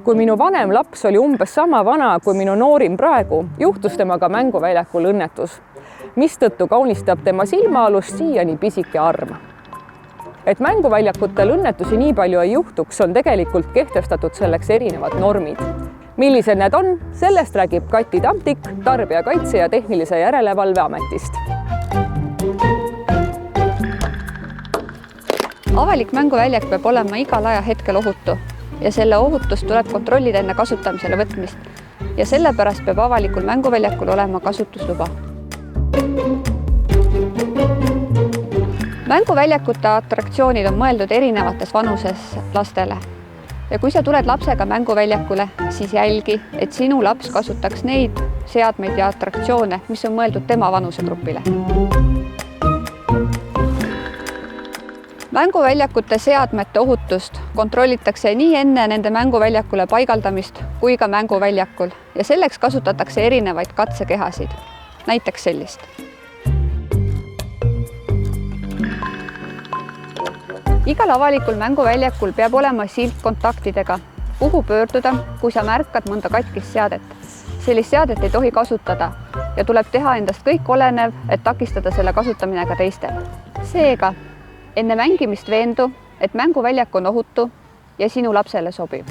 Kui minu vanem laps oli umbes sama vana kui minu noorim praegu, juhtus temaga mänguväljakul õnnetus, mistõttu kaunistab tema silmaalust siiani pisike arm. Et mänguväljakutel õnnetusi nii palju ei juhtuks, on tegelikult kehtestatud selleks erinevad normid. Millised need on, sellest räägib Kati Tamtik Tarbijakaitse ja Tehnilise Järelevalve Ametist. Avalik mänguväljak peab olema igal ajahetkel ohutu ja selle ohutust tuleb kontrollida enne kasutamisele võtmist ja sellepärast peab avalikul mänguväljakul olema kasutusluba. Mänguväljakute atraktsioonid on mõeldud erinevates vanuses lastele ja kui sa tuled lapsega mänguväljakule, siis jälgi, et sinu laps kasutaks neid seadmeid ja atraktsioone, mis on mõeldud tema vanusegrupile. Mänguväljakute seadmete ohutust kontrollitakse nii enne nende mänguväljakule paigaldamist kui ka mänguväljakul ja selleks kasutatakse erinevaid katsekehasid, näiteks sellist. Igal avalikul mänguväljakul peab olema silt kontaktidega, kuhu pöörduda, kui sa märkad mõnda katkist seadet. Sellist seadet ei tohi kasutada ja tuleb teha endast kõik olenev, et takistada selle kasutamine ka teistel. Seega, enne mängimist veendu, et mänguväljak on ohutu ja sinu lapsele sobiv.